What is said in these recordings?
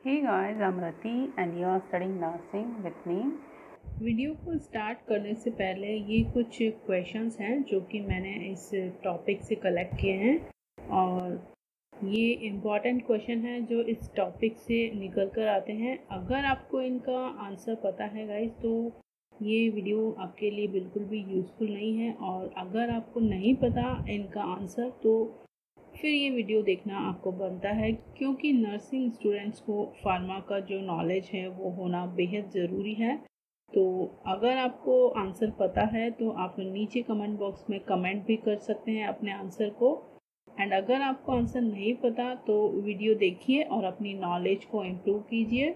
Hey guys, I'm Rati and you are studying nursing with me. Video को start करने से पहले ये कुछ क्वेश्चंस हैं जो कि मैंने इस टॉपिक से कलेक्ट किए हैं और ये इम्पॉर्टेंट क्वेश्चन है जो इस टॉपिक से निकल कर आते हैं। अगर आपको इनका आंसर पता है गाइस तो ये वीडियो आपके लिए बिल्कुल भी यूज़फुल नहीं है, और अगर आपको नहीं पता इनका आंसर तो फिर ये वीडियो देखना आपको बनता है, क्योंकि नर्सिंग स्टूडेंट्स को फार्मा का जो नॉलेज है वो होना बेहद ज़रूरी है। तो अगर आपको आंसर पता है तो आप नीचे कमेंट बॉक्स में कमेंट भी कर सकते हैं अपने आंसर को। एंड अगर आपको आंसर नहीं पता तो वीडियो देखिए और अपनी नॉलेज को इम्प्रूव कीजिए।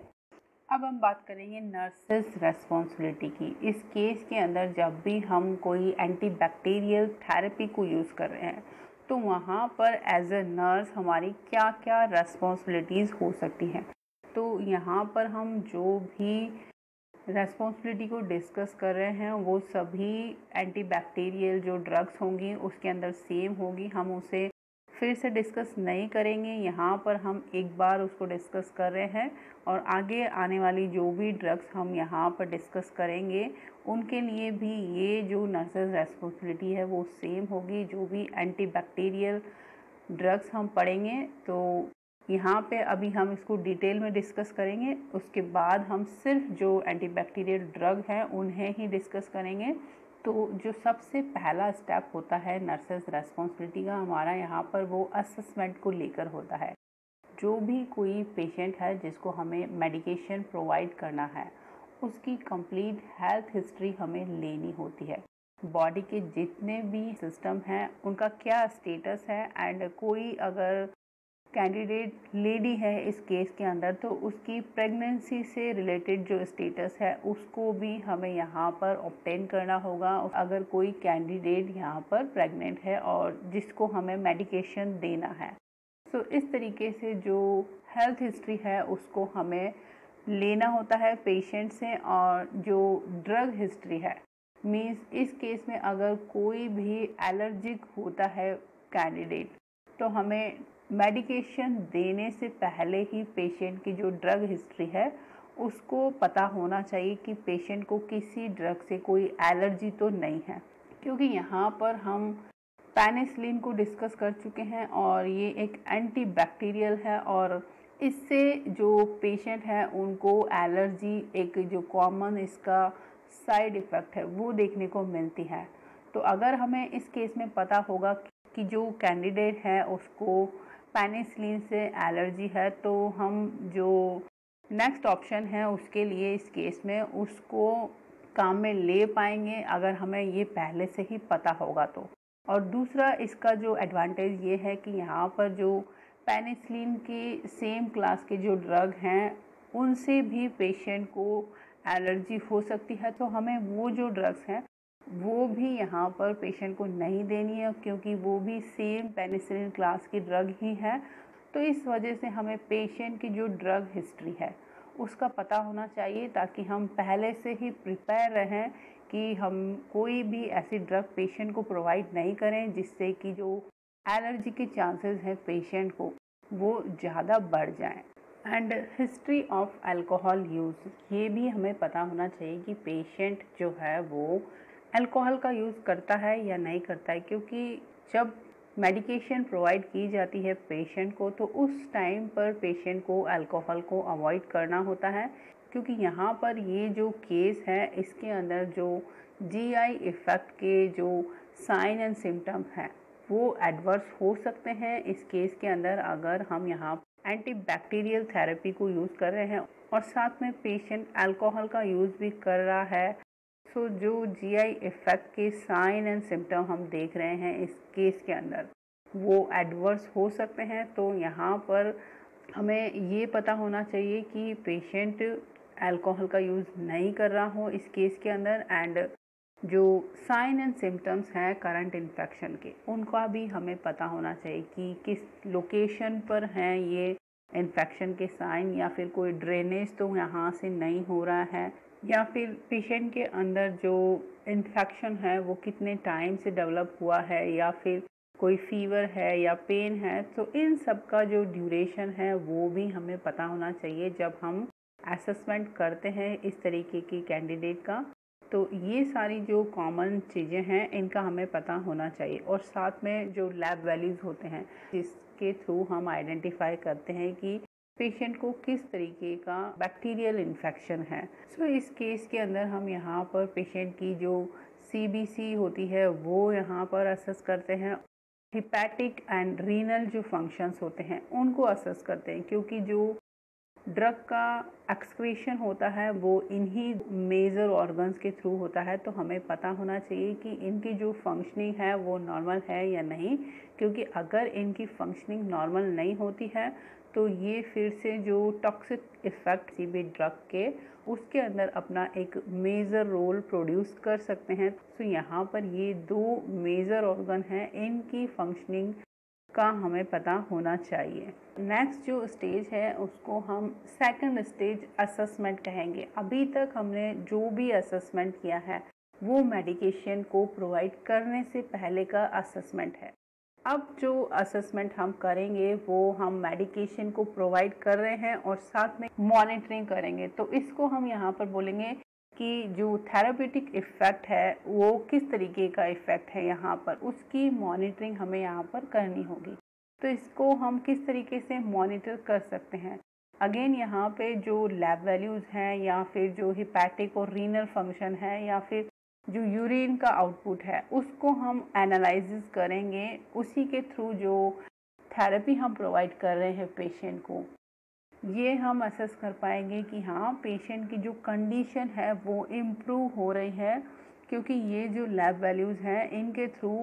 अब हम बात करेंगे नर्सेस रेस्पॉन्सिबिलिटी की। इस केस के अंदर जब भी हम कोई एंटीबैक्टीरियल थेरेपी को यूज़ कर रहे हैं तो वहाँ पर एज ए नर्स हमारी क्या क्या रेस्पॉन्सिबिलिटीज़ हो सकती हैं। तो यहाँ पर हम जो भी रेस्पॉन्सिबिलिटी को डिस्कस कर रहे हैं वो सभी एंटीबैक्टीरियल जो ड्रग्स होंगी उसके अंदर सेम होगी। हम उसे फिर से डिस्कस नहीं करेंगे, यहाँ पर हम एक बार उसको डिस्कस कर रहे हैं और आगे आने वाली जो भी ड्रग्स हम यहाँ पर डिस्कस करेंगे उनके लिए भी ये जो नर्सेस रेस्पॉन्सिबिलिटी है वो सेम होगी। जो भी एंटीबैक्टीरियल ड्रग्स हम पढ़ेंगे तो यहाँ पे अभी हम इसको डिटेल में डिस्कस करेंगे, उसके बाद हम सिर्फ जो एंटीबैक्टीरियल ड्रग हैं उन्हें ही डिस्कस करेंगे। तो जो सबसे पहला स्टेप होता है नर्सेस रेस्पॉन्सिबिलिटी का हमारा यहाँ पर वो असेसमेंट को लेकर होता है। जो भी कोई पेशेंट है जिसको हमें मेडिकेशन प्रोवाइड करना है उसकी कंप्लीट हेल्थ हिस्ट्री हमें लेनी होती है। बॉडी के जितने भी सिस्टम हैं उनका क्या स्टेटस है, एंड कोई अगर कैंडिडेट लेडी है इस केस के अंदर तो उसकी प्रेगनेंसी से रिलेटेड जो स्टेटस है उसको भी हमें यहाँ पर ऑब्टेन करना होगा। अगर कोई कैंडिडेट यहाँ पर प्रेग्नेंट है और जिसको हमें मेडिकेशन देना है तो इस तरीके से जो हेल्थ हिस्ट्री है उसको हमें लेना होता है पेशेंट से। और जो ड्रग हिस्ट्री है मीन्स इस केस में अगर कोई भी एलर्जिक होता है कैंडिडेट तो हमें मेडिकेशन देने से पहले ही पेशेंट की जो ड्रग हिस्ट्री है उसको पता होना चाहिए कि पेशेंट को किसी ड्रग से कोई एलर्जी तो नहीं है। क्योंकि यहाँ पर हम पेनिसिलिन को डिस्कस कर चुके हैं और ये एक एंटीबैक्टीरियल है और इससे जो पेशेंट है उनको एलर्जी एक जो कॉमन इसका साइड इफ़ेक्ट है वो देखने को मिलती है। तो अगर हमें इस केस में पता होगा कि जो कैंडिडेट है उसको पेनिसिलिन से एलर्जी है तो हम जो नेक्स्ट ऑप्शन है उसके लिए इस केस में उसको काम में ले पाएंगे अगर हमें ये पहले से ही पता होगा तो। और दूसरा इसका जो एडवांटेज ये है कि यहाँ पर जो पेनिसिलिन के सेम क्लास के जो ड्रग हैं उनसे भी पेशेंट को एलर्जी हो सकती है, तो हमें वो जो ड्रग्स हैं वो भी यहाँ पर पेशेंट को नहीं देनी है क्योंकि वो भी सेम पेनिसिलिन क्लास की ड्रग ही है। तो इस वजह से हमें पेशेंट की जो ड्रग हिस्ट्री है उसका पता होना चाहिए ताकि हम पहले से ही प्रिपेयर रहें कि हम कोई भी ऐसी ड्रग पेशेंट को प्रोवाइड नहीं करें जिससे कि जो एलर्जी के चांसेस हैं पेशेंट को वो ज़्यादा बढ़ जाएं। And history of alcohol use ये भी हमें पता होना चाहिए कि पेशेंट जो है वो अल्कोहल का यूज़ करता है या नहीं करता है, क्योंकि जब मेडिकेशन प्रोवाइड की जाती है पेशेंट को तो उस टाइम पर पेशेंट को अल्कोहल को अवॉइड करना होता है। क्योंकि यहाँ पर ये जो केस है इसके अंदर जो जीआई इफ़ेक्ट के जो साइन एंड सिम्टम हैं वो एडवर्स हो सकते हैं इस केस के अंदर अगर हम यहाँ एंटीबैक्टीरियल थेरेपी को यूज़ कर रहे हैं और साथ में पेशेंट अल्कोहल का यूज़ भी कर रहा है। सो जो जीआई इफ़ेक्ट के साइन एंड सिम्टम हम देख रहे हैं इस केस के अंदर वो एडवर्स हो सकते हैं। तो यहाँ पर हमें ये पता होना चाहिए कि पेशेंट अल्कोहल का यूज़ नहीं कर रहा हो इस केस के अंदर। एंड जो साइन एंड सिम्टम्स हैं करंट इन्फेक्शन के उनका भी हमें पता होना चाहिए कि किस लोकेशन पर हैं ये इन्फेक्शन के साइन, या फिर कोई ड्रेनेज तो यहाँ से नहीं हो रहा है, या फिर पेशेंट के अंदर जो इन्फेक्शन है वो कितने टाइम से डेवलप हुआ है, या फिर कोई फीवर है या पेन है, तो इन सब का जो ड्यूरेशन है वो भी हमें पता होना चाहिए जब हम असेसमेंट करते हैं इस तरीके की कैंडिडेट का। तो ये सारी जो कॉमन चीज़ें हैं इनका हमें पता होना चाहिए, और साथ में जो लैब वैल्यूज़ होते हैं जिसके थ्रू हम आइडेंटिफाई करते हैं कि पेशेंट को किस तरीके का बैक्टीरियल इन्फेक्शन है। सो इस केस के अंदर हम यहाँ पर पेशेंट की जो CBC होती है वो यहाँ पर असेस करते हैं। हिपैटिक एंड रीनल जो फंक्शंस होते हैं उनको असेस करते हैं, क्योंकि जो ड्रग का एक्सक्रीशन होता है वो इन्हीं मेजर ऑर्गन्स के थ्रू होता है। तो हमें पता होना चाहिए कि इनकी जो फंक्शनिंग है वो नॉर्मल है या नहीं, क्योंकि अगर इनकी फंक्शनिंग नॉर्मल नहीं होती है तो ये फिर से जो टॉक्सिक इफ़ेक्ट किसी भी ड्रग के उसके अंदर अपना एक मेजर रोल प्रोड्यूस कर सकते हैं। तो यहाँ पर ये 2 मेजर ऑर्गन हैं, इनकी फंक्शनिंग का हमें पता होना चाहिए। नेक्स्ट जो स्टेज है उसको हम सेकंड स्टेज असेसमेंट कहेंगे। अभी तक हमने जो भी असेसमेंट किया है वो मेडिकेशन को प्रोवाइड करने से पहले का असेसमेंट है। अब जो असेसमेंट हम करेंगे वो हम मेडिकेशन को प्रोवाइड कर रहे हैं और साथ में मॉनिटरिंग करेंगे। तो इसको हम यहाँ पर बोलेंगे कि जो थेराप्यूटिक इफ़ेक्ट है वो किस तरीके का इफ़ेक्ट है, यहाँ पर उसकी मॉनिटरिंग हमें यहाँ पर करनी होगी। तो इसको हम किस तरीके से मॉनिटर कर सकते हैं, अगेन यहाँ पे जो लैब वैल्यूज़ हैं या फिर जो हिपैटिक और रीनल फंक्शन है या फिर जो यूरिन का आउटपुट है उसको हम एनालाइसिस करेंगे। उसी के थ्रू जो थेरेपी हम प्रोवाइड कर रहे हैं पेशेंट को, ये हम असेस कर पाएंगे कि हाँ पेशेंट की जो कंडीशन है वो इम्प्रूव हो रही है, क्योंकि ये जो लैब वैल्यूज़ हैं इनके थ्रू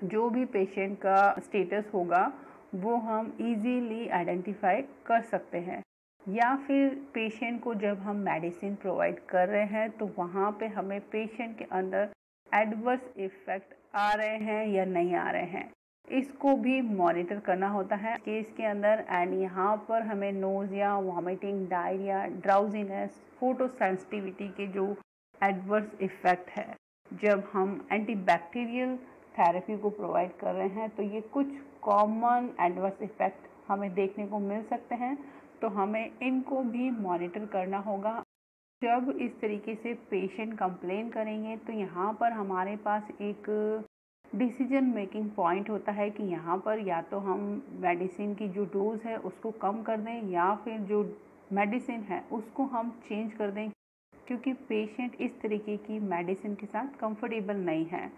जो भी पेशेंट का स्टेटस होगा वो हम इजीली आइडेंटिफाई कर सकते हैं। या फिर पेशेंट को जब हम मेडिसिन प्रोवाइड कर रहे हैं तो वहाँ पे हमें पेशेंट के अंदर एडवर्स इफ़ेक्ट आ रहे हैं या नहीं आ रहे हैं, इसको भी मॉनिटर करना होता है केस के अंदर। एंड यहाँ पर हमें nausea, vomiting, diarrhoea, drowsiness, photo sensitivity के जो एडवर्स इफ़ेक्ट है जब हम एंटीबैक्टीरियल थेरेपी को प्रोवाइड कर रहे हैं, तो ये कुछ कॉमन एडवर्स इफ़ेक्ट हमें देखने को मिल सकते हैं। तो हमें इनको भी मॉनिटर करना होगा। जब इस तरीके से पेशेंट कंप्लेन करेंगे तो यहाँ पर हमारे पास एक डिसीजन मेकिंग पॉइंट होता है कि यहाँ पर या तो हम मेडिसिन की जो डोज है उसको कम कर दें या फिर जो मेडिसिन है उसको हम चेंज कर दें, क्योंकि पेशेंट इस तरीके की मेडिसिन के साथ कंफर्टेबल नहीं है।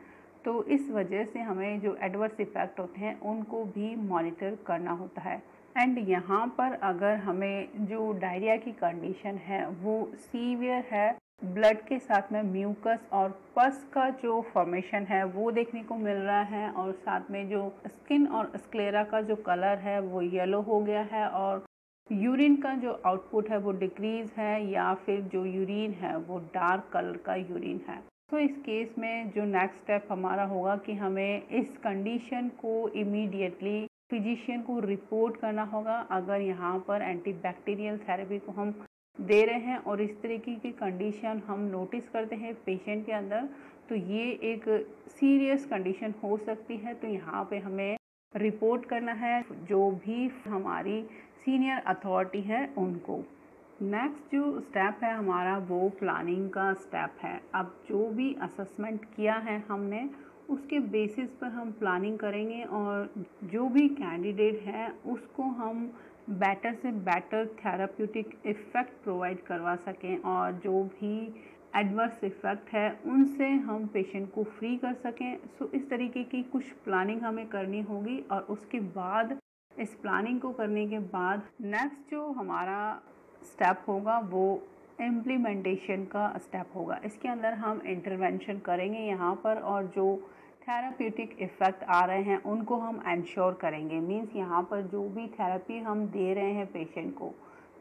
तो इस वजह से हमें जो एडवर्स इफ़ेक्ट होते हैं उनको भी मॉनिटर करना होता है। एंड यहाँ पर अगर हमें जो डायरिया की कंडीशन है वो सीवियर है, ब्लड के साथ में म्यूकस और पस का जो फॉर्मेशन है वो देखने को मिल रहा है, और साथ में जो स्किन और स्क्लेरा का जो कलर है वो येलो हो गया है, और यूरिन का जो आउटपुट है वो डिक्रीज़ है, या फिर जो यूरिन है वो डार्क कलर का यूरिन है। तो इस केस में जो नेक्स्ट स्टेप हमारा होगा कि हमें इस कंडीशन को इमीडिएटली फिजिशियन को रिपोर्ट करना होगा। अगर यहाँ पर एंटीबैक्टीरियल थेरेपी को हम दे रहे हैं और इस तरीके की कंडीशन हम नोटिस करते हैं पेशेंट के अंदर, तो ये एक सीरियस कंडीशन हो सकती है। तो यहाँ पे हमें रिपोर्ट करना है जो भी हमारी सीनियर अथॉरिटी है उनको। नेक्स्ट जो स्टेप है हमारा वो प्लानिंग का स्टेप है। अब जो भी असेसमेंट किया है हमने उसके बेसिस पर हम प्लानिंग करेंगे, और जो भी कैंडिडेट है उसको हम बेटर से बेटर थेराप्यूटिक इफ़ेक्ट प्रोवाइड करवा सकें, और जो भी एडवर्स इफ़ेक्ट है उनसे हम पेशेंट को फ्री कर सकें। सो इस तरीके की कुछ प्लानिंग हमें करनी होगी, और उसके बाद इस प्लानिंग को करने के बाद नेक्स्ट जो हमारा स्टेप होगा वो इम्प्लीमेंटेशन का स्टेप होगा। इसके अंदर हम इंटरवेंशन करेंगे यहाँ पर, और जो थेराप्यूटिक इफ़ेक्ट आ रहे हैं उनको हम इंश्योर करेंगे। मींस यहाँ पर जो भी थेरेपी हम दे रहे हैं पेशेंट को,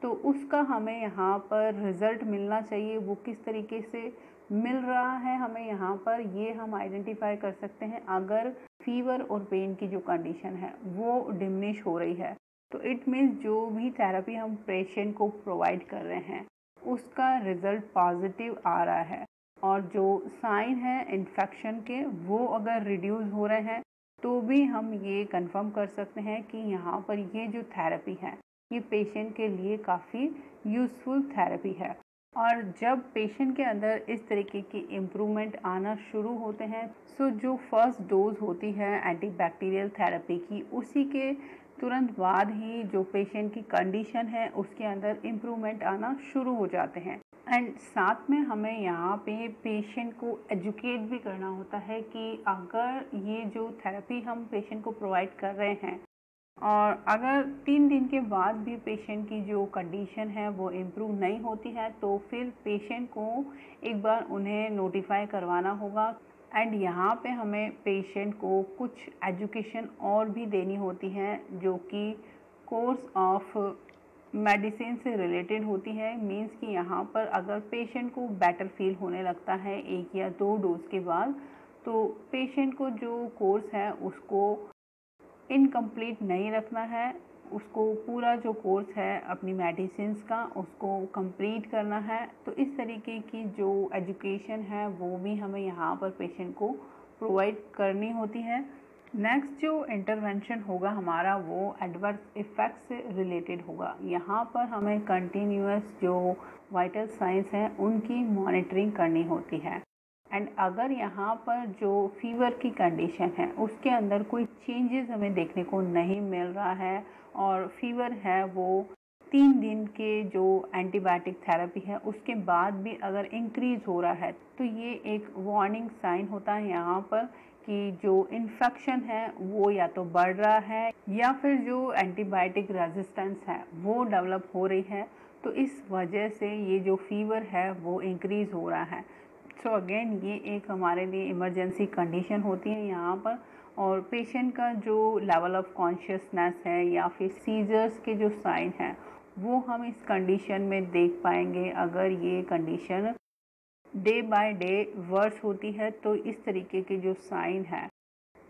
तो उसका हमें यहाँ पर रिज़ल्ट मिलना चाहिए। वो किस तरीके से मिल रहा है हमें यहाँ पर ये हम आइडेंटिफाई कर सकते हैं। अगर फीवर और पेन की जो कंडीशन है वो डिमिनिश हो रही है, तो इट मीन्स जो भी थेरेपी हम पेशेंट को प्रोवाइड कर रहे हैं उसका रिज़ल्ट पॉजिटिव आ रहा है, और जो साइन है इन्फेक्शन के वो अगर रिड्यूस हो रहे हैं तो भी हम ये कंफर्म कर सकते हैं कि यहाँ पर ये जो थेरेपी है ये पेशेंट के लिए काफ़ी यूज़फुल थेरेपी है। और जब पेशेंट के अंदर इस तरीके की इम्प्रूवमेंट आना शुरू होते हैं, सो जो फर्स्ट डोज होती है एंटीबैक्टीरियल थेरेपी की, उसी के तुरंत बाद ही जो पेशेंट की कंडीशन है उसके अंदर इम्प्रूवमेंट आना शुरू हो जाते हैं। एंड साथ में हमें यहाँ पे पेशेंट को एजुकेट भी करना होता है कि अगर ये जो थेरेपी हम पेशेंट को प्रोवाइड कर रहे हैं और अगर 3 दिन के बाद भी पेशेंट की जो कंडीशन है वो इम्प्रूव नहीं होती है, तो फिर पेशेंट को एक बार उन्हें नोटिफाई करवाना होगा। एंड यहाँ पे हमें पेशेंट को कुछ एजुकेशन और भी देनी होती है जो कि कोर्स ऑफ मेडिसिन से रिलेटेड होती है। मींस कि यहाँ पर अगर पेशेंट को बेटर फील होने लगता है 1 या 2 डोज के बाद, तो पेशेंट को जो कोर्स है उसको इनकम्प्लीट नहीं रखना है, उसको पूरा जो कोर्स है अपनी मेडिसिन्स का उसको कंप्लीट करना है। तो इस तरीके की जो एजुकेशन है वो भी हमें यहाँ पर पेशेंट को प्रोवाइड करनी होती है। नेक्स्ट जो इंटरवेंशन होगा हमारा वो एडवर्स इफ़ेक्ट से रिलेटेड होगा। यहाँ पर हमें कंटिन्यूअस जो वाइटल साइंस हैं उनकी मॉनिटरिंग करनी होती है। एंड अगर यहाँ पर जो फीवर की कंडीशन है उसके अंदर कोई चेंजेस हमें देखने को नहीं मिल रहा है और फीवर है वो 3 दिन के जो एंटीबायोटिक थेरेपी है उसके बाद भी अगर इंक्रीज़ हो रहा है, तो ये एक वार्निंग साइन होता है यहाँ पर कि जो इन्फेक्शन है वो या तो बढ़ रहा है या फिर जो एंटीबायोटिक रेजिस्टेंस है वो डेवलप हो रही है। तो इस वजह से ये जो फीवर है वो इंक्रीज़ हो रहा है। सो अगेन ये एक हमारे लिए इमरजेंसी कंडीशन होती है यहाँ पर। और पेशेंट का जो लेवल ऑफ कॉन्शियसनेस है या फिर सीजर्स के जो साइन हैं वो हम इस कंडीशन में देख पाएंगे। अगर ये condition day by day worse होती है तो इस तरीके के जो साइन है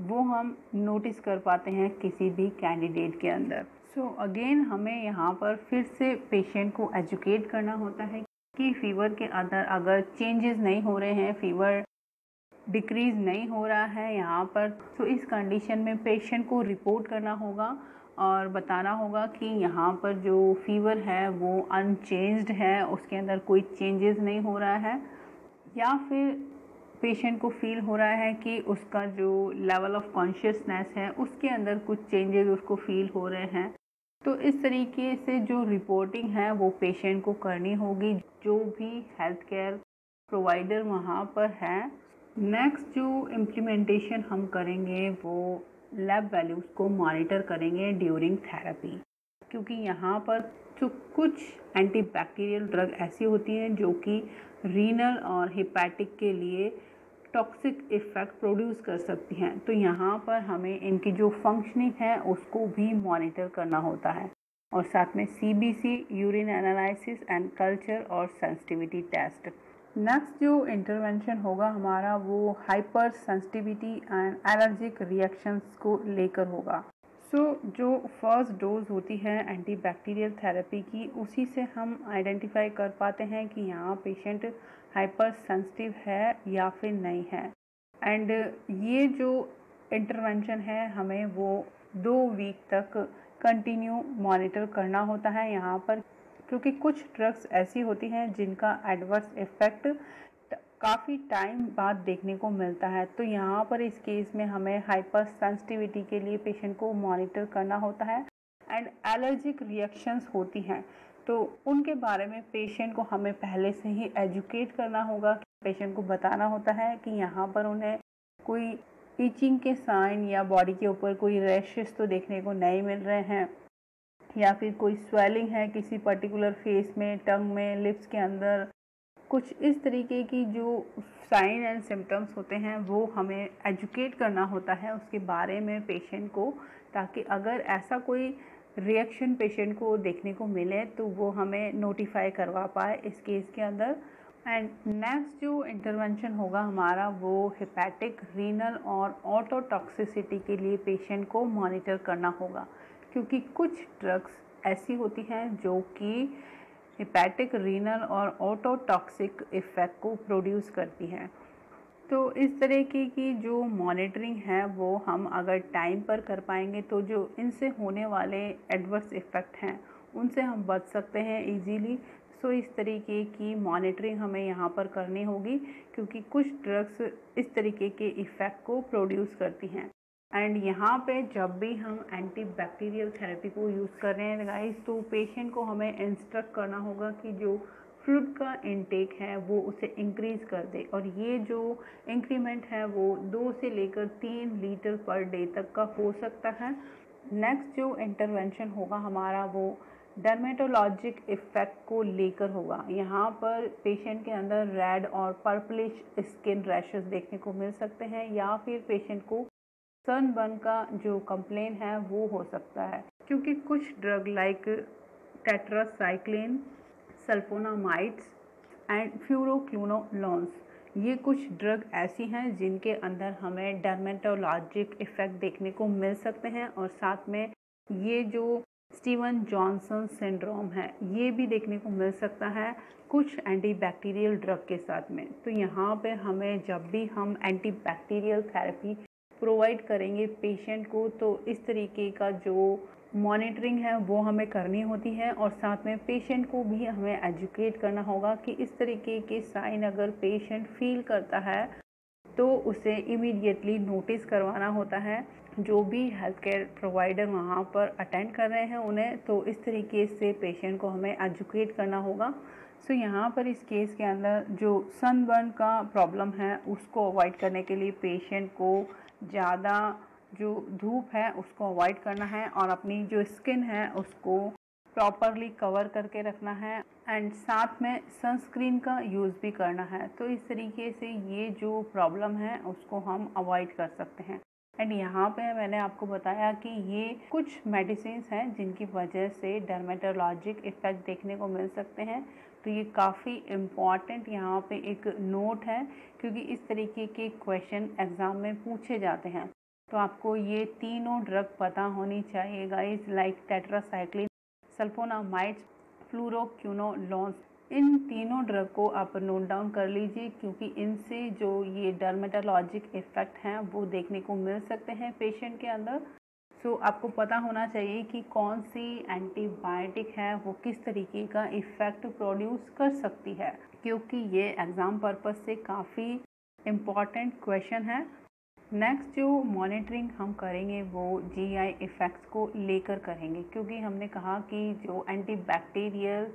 वो हम नोटिस कर पाते हैं किसी भी कैंडिडेट के अंदर। सो अगेन हमें यहाँ पर फिर से पेशेंट को एजुकेट करना होता है कि फ़ीवर के अंदर अगर चेंजेस नहीं हो रहे हैं, फ़ीवर डिक्रीज़ नहीं हो रहा है यहाँ पर, तो इस कंडीशन में पेशेंट को रिपोर्ट करना होगा और बताना होगा कि यहाँ पर जो फ़ीवर है वो अनचेंज्ड है, उसके अंदर कोई चेंजेस नहीं हो रहा है। या फिर पेशेंट को फील हो रहा है कि उसका जो लेवल ऑफ कॉन्शियसनेस है उसके अंदर कुछ चेंजेस उसको फील हो रहे हैं। तो इस तरीके से जो रिपोर्टिंग है वो पेशेंट को करनी होगी, जो भी हेल्थ केयर प्रोवाइडर वहाँ पर है। नेक्स्ट जो इम्प्लीमेंटेशन हम करेंगे वो लैब वैल्यूज़ को मॉनिटर करेंगे ड्यूरिंग थेरेपी, क्योंकि यहाँ पर जो कुछ एंटीबैक्टीरियल ड्रग ऐसी होती हैं जो कि रीनल और हिपैटिक के लिए टॉक्सिक इफ़ेक्ट प्रोड्यूस कर सकती हैं। तो यहाँ पर हमें इनकी जो फंक्शनिंग है उसको भी मॉनिटर करना होता है। और साथ में CBC, urine analysis and culture और सेंसिटिविटी टेस्ट। नेक्स्ट जो इंटरवेंशन होगा हमारा वो hyper sensitivity and allergic reactions को लेकर होगा। जो फर्स्ट डोज होती है एंटीबैक्टीरियल थेरेपी की, उसी से हम आइडेंटिफाई कर पाते हैं कि यहाँ पेशेंट हाइपर सेंसिटिव है या फिर नहीं है। एंड ये जो इंटरवेंशन है हमें वो 2 वीक तक कंटिन्यू मॉनिटर करना होता है यहाँ पर, क्योंकि कुछ ड्रग्स ऐसी होती हैं जिनका एडवर्स इफ़ेक्ट काफ़ी टाइम बाद देखने को मिलता है। तो यहाँ पर इस केस में हमें हाइपर सेंसिटिविटी के लिए पेशेंट को मॉनिटर करना होता है। एंड एलर्जिक रिएक्शंस होती हैं तो उनके बारे में पेशेंट को हमें पहले से ही एजुकेट करना होगा। पेशेंट को बताना होता है कि यहाँ पर उन्हें कोई ईचिंग के साइन या बॉडी के ऊपर कोई रैशेस तो देखने को नहीं मिल रहे हैं, या फिर कोई स्वेलिंग है किसी पर्टिकुलर फेस में, टंग में, लिप्स के अंदर, कुछ इस तरीके की जो साइन एंड सिम्टम्स होते हैं वो हमें एजुकेट करना होता है उसके बारे में पेशेंट को, ताकि अगर ऐसा कोई रिएक्शन पेशेंट को देखने को मिले तो वो हमें नोटिफाई करवा पाए इस केस के अंदर। एंड नेक्स्ट जो इंटरवेंशन होगा हमारा वो हिपैटिक, रीनल और ऑटोटॉक्सिसिटी के लिए पेशेंट को मॉनिटर करना होगा, क्योंकि कुछ ड्रग्स ऐसी होती हैं जो कि हिपैटिक, रीनल और ऑटोटॉक्सिक इफ़ेक्ट को प्रोड्यूस करती हैं। तो इस तरीके की जो मॉनिटरिंग है वो हम अगर टाइम पर कर पाएंगे तो जो इनसे होने वाले एडवर्स इफ़ेक्ट हैं उनसे हम बच सकते हैं इजीली। सो इस तरीके की मॉनिटरिंग हमें यहाँ पर करनी होगी, क्योंकि कुछ ड्रग्स इस तरीके के इफ़ेक्ट को प्रोड्यूस करती हैं। एंड यहाँ पे जब भी हम एंटी बैक्टीरियल थेरेपी को यूज़ कर रहे हैं गाइस, तो पेशेंट को हमें इंस्ट्रक्ट करना होगा कि जो फ्लूइड का इनटेक है वो उसे इंक्रीज़ कर दे, और ये जो इंक्रीमेंट है वो 2 से लेकर 3 लीटर पर डे तक का हो सकता है। नेक्स्ट जो इंटरवेंशन होगा हमारा वो डर्मेटोलॉजिक इफ़ेक्ट को लेकर होगा। यहाँ पर पेशेंट के अंदर रेड और पर्पलिश स्किन रैशेस देखने को मिल सकते हैं, या फिर पेशेंट को सनबर्न का जो कंप्लेन है वो हो सकता है, क्योंकि कुछ drug like tetracycline, sulphonamides and fluoroquinolones, ये कुछ ड्रग ऐसी हैं जिनके अंदर हमें डर्मेटोलॉजिक इफ़ेक्ट देखने को मिल सकते हैं, और साथ में ये जो स्टीवन जॉनसन सिंड्रोम है ये भी देखने को मिल सकता है कुछ एंटीबैक्टीरियल ड्रग के साथ में। तो यहाँ पे हमें जब भी हम एंटीबैक्टीरियल थेरेपी प्रोवाइड करेंगे पेशेंट को, तो इस तरीके का जो मॉनिटरिंग है वो हमें करनी होती है, और साथ में पेशेंट को भी हमें एजुकेट करना होगा कि इस तरीके के साइन अगर पेशेंट फील करता है तो उसे इमीडिएटली नोटिस करवाना होता है। जो भी हेल्थ केयर प्रोवाइडर वहाँ पर अटेंड कर रहे हैं उन्हें, तो इस तरीके से पेशेंट को हमें एजुकेट करना होगा। सो यहाँ पर इस केस के अंदर जो सनबर्न का प्रॉब्लम है उसको अवॉइड करने के लिए पेशेंट को ज़्यादा जो धूप है उसको अवॉइड करना है, और अपनी जो स्किन है उसको प्रॉपरली कवर करके रखना है, एंड साथ में सनस्क्रीन का यूज़ भी करना है। तो इस तरीके से ये जो प्रॉब्लम है उसको हम अवॉइड कर सकते हैं। एंड यहाँ पे मैंने आपको बताया कि ये कुछ मेडिसिन्स हैं जिनकी वजह से डर्मेटोलॉजिक इफ़ेक्ट देखने को मिल सकते हैं। तो ये काफ़ी इम्पॉर्टेंट यहाँ पे एक नोट है, क्योंकि इस तरीके के क्वेश्चन एग्ज़ाम में पूछे जाते हैं। तो आपको ये तीनों ड्रग पता होनी चाहिए गाइस, लाइक टेट्रासाइक्लिन, सल्फोनामाइड्स, फ्लूरोक्विनोलोन्स। इन तीनों ड्रग को आप नोट डाउन कर लीजिए, क्योंकि इनसे जो ये डर्मेटोलॉजिक इफ़ेक्ट हैं वो देखने को मिल सकते हैं पेशेंट के अंदर। सो आपको पता होना चाहिए कि कौन सी एंटीबायोटिक है वो किस तरीके का इफ़ेक्ट प्रोड्यूस कर सकती है, क्योंकि ये एग्ज़ाम पर्पस से काफ़ी इम्पॉर्टेंट क्वेश्चन है। नेक्स्ट जो मॉनिटरिंग हम करेंगे वो जीआई इफ़ेक्ट्स को लेकर करेंगे, क्योंकि हमने कहा कि जो एंटीबैक्टीरियल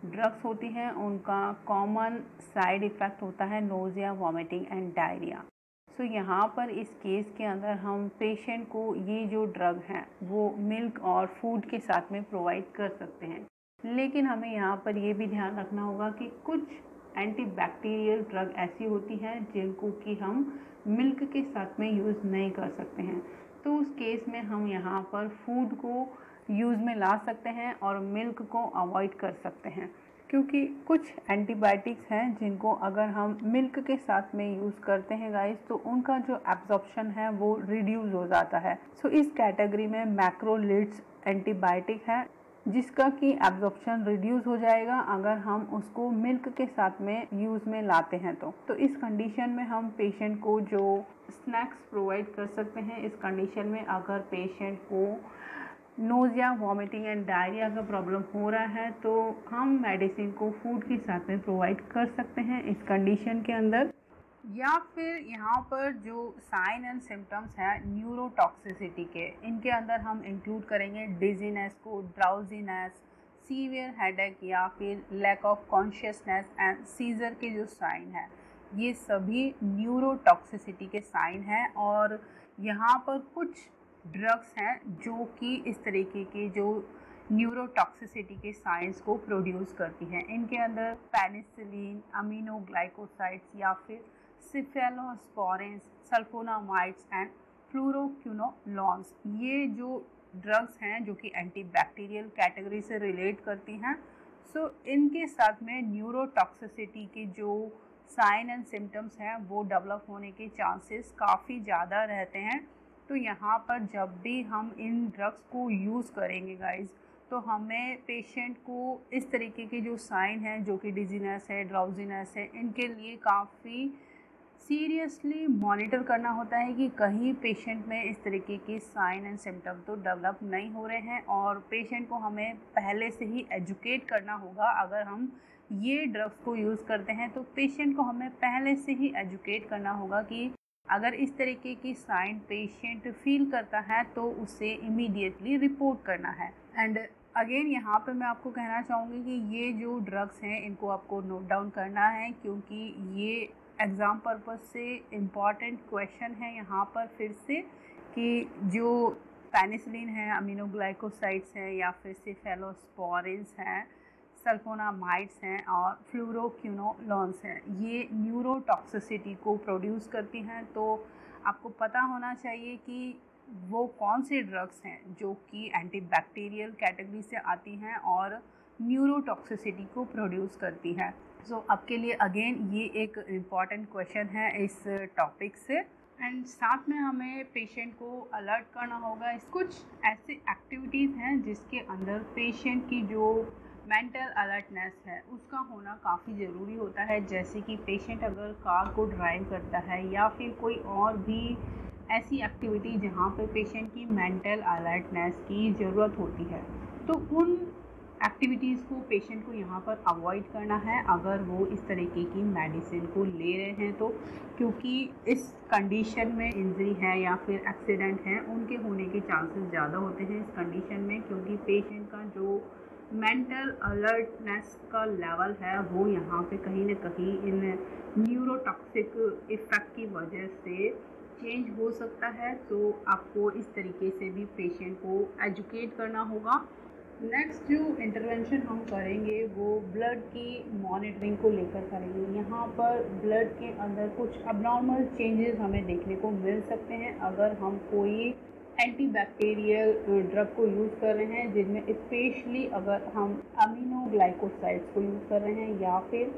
ड्रग्स होती हैं उनका कॉमन साइड इफ़ेक्ट होता है नोज़िया, वॉमिटिंग एंड डायरिया। सो यहाँ पर इस केस के अंदर हम पेशेंट को ये जो ड्रग हैं वो मिल्क और फूड के साथ में प्रोवाइड कर सकते हैं, लेकिन हमें यहाँ पर ये भी ध्यान रखना होगा कि कुछ एंटीबैक्टीरियल ड्रग ऐसी होती हैं जिनको कि हम मिल्क के साथ में यूज़ नहीं कर सकते हैं। तो उस केस में हम यहाँ पर फूड को यूज़ में ला सकते हैं और मिल्क को अवॉइड कर सकते हैं, क्योंकि कुछ एंटीबायोटिक्स हैं जिनको अगर हम मिल्क के साथ में यूज़ करते हैं गाइस, तो उनका जो एब्जॉर्प्शन है वो रिड्यूस हो जाता है। सो इस कैटेगरी में मैक्रोलिड्स एंटीबायोटिक है जिसका कि एब्जॉर्प्शन रिड्यूस हो जाएगा अगर हम उसको मिल्क के साथ में यूज़ में लाते हैं। तो इस कंडीशन में हम पेशेंट को जो स्नैक्स प्रोवाइड कर सकते हैं, इस कंडीशन में अगर पेशेंट को नोज़िया, वॉमिटिंग एंड डायरिया का प्रॉब्लम हो रहा है तो हम मेडिसिन को फूड के साथ में प्रोवाइड कर सकते हैं इस कंडीशन के अंदर। या फिर यहाँ पर जो साइन एंड सिम्टम्स हैं न्यूरोटॉक्सिसिटी के, इनके अंदर हम इंक्लूड करेंगे डिजीनेस को, ड्राउजीनेस, सीवियर हेडेक, या फिर lack of consciousness and seizure के जो साइन हैं, ये सभी न्यूरोटॉक्सिसिटी के साइन हैं। और यहाँ पर कुछ ड्रग्स हैं जो कि इस तरीके के जो न्यूरोटॉक्सिसिटी के साइंस को प्रोड्यूस करती हैं। इनके अंदर पेनिसिलिन, अमीनोग्लाइकोसाइड्स, या फिर सिफेलोस्पोरिन्स, सल्फोनामाइड्स एंड फ्लूरोक्विनोलोन्स, ये जो ड्रग्स हैं जो कि एंटीबैक्टीरियल कैटेगरी से रिलेट करती हैं। सो इनके साथ में न्यूरोटॉक्सिसिटी के जो साइन एंड सिम्टम्स हैं वो डेवलप होने के चांसेस काफ़ी ज़्यादा रहते हैं। तो यहाँ पर जब भी हम इन ड्रग्स को यूज़ करेंगे गाइस, तो हमें पेशेंट को इस तरीके के जो साइन हैं जो कि डिजीनेस है, ड्राउजीनेस है, इनके लिए काफ़ी सीरियसली मॉनिटर करना होता है कि कहीं पेशेंट में इस तरीके की साइन एंड सिम्टम तो डेवलप नहीं हो रहे हैं, और पेशेंट को हमें पहले से ही एजुकेट करना होगा। अगर हम ये ड्रग्स को यूज़ करते हैं तो पेशेंट को हमें पहले से ही एजुकेट करना होगा कि अगर इस तरीके की साइन पेशेंट फील करता है तो उसे इमीडिएटली रिपोर्ट करना है। एंड अगेन यहाँ पे मैं आपको कहना चाहूँगी कि ये जो ड्रग्स हैं इनको आपको नोट डाउन करना है, क्योंकि ये एग्ज़ाम पर्पस से इम्पॉर्टेंट क्वेश्चन है यहाँ पर फिर से, कि जो पेनिसिलिन है, अमीनोग्लाइकोसाइड्स हैं, या फिर सेफेलोस्पोरिन्स हैं, सल्फोनामाइड्स हैं और फ्लूरोक्विनोलोन्स हैं, ये न्यूरोटॉक्सिसिटी को प्रोड्यूस करती हैं। तो आपको पता होना चाहिए कि वो कौन से ड्रग्स हैं जो कि एंटीबैक्टीरियल कैटेगरी से आती हैं और न्यूरोटॉक्सिसिटी को प्रोड्यूस करती हैं। सो आपके लिए अगेन ये एक इम्पॉर्टेंट क्वेश्चन है इस टॉपिक से। एंड साथ में हमें पेशेंट को अलर्ट करना होगा। कुछ ऐसे एक्टिविटीज़ हैं जिसके अंदर पेशेंट की जो मेंटल अलर्टनेस है उसका होना काफ़ी ज़रूरी होता है, जैसे कि पेशेंट अगर कार को ड्राइव करता है या फिर कोई और भी ऐसी एक्टिविटी जहाँ पे पेशेंट की मेंटल अलर्टनेस की ज़रूरत होती है, तो उन एक्टिविटीज़ को पेशेंट को यहाँ पर अवॉइड करना है अगर वो इस तरीके की मेडिसिन को ले रहे हैं तो, क्योंकि इस कंडीशन में इंजरी है या फिर एक्सीडेंट है उनके होने के चांसेस ज़्यादा होते हैं इस कंडीशन में, क्योंकि पेशेंट का जो मेंटल अलर्टनेस का लेवल है वो यहाँ पे कहीं ना कहीं इन न्यूरोटॉक्सिक इफ़ेक्ट की वजह से चेंज हो सकता है। तो आपको इस तरीके से भी पेशेंट को एजुकेट करना होगा। नेक्स्ट जो इंटरवेंशन हम करेंगे वो ब्लड की मॉनिटरिंग को लेकर करेंगे। यहाँ पर ब्लड के अंदर कुछ अबनॉर्मल चेंजेस हमें देखने को मिल सकते हैं अगर हम कोई एंटीबैक्टीरियल ड्रग को यूज़ कर रहे हैं, जिनमें स्पेशली अगर हम अमीनोग्लाइकोसाइड्स को यूज़ कर रहे हैं या फिर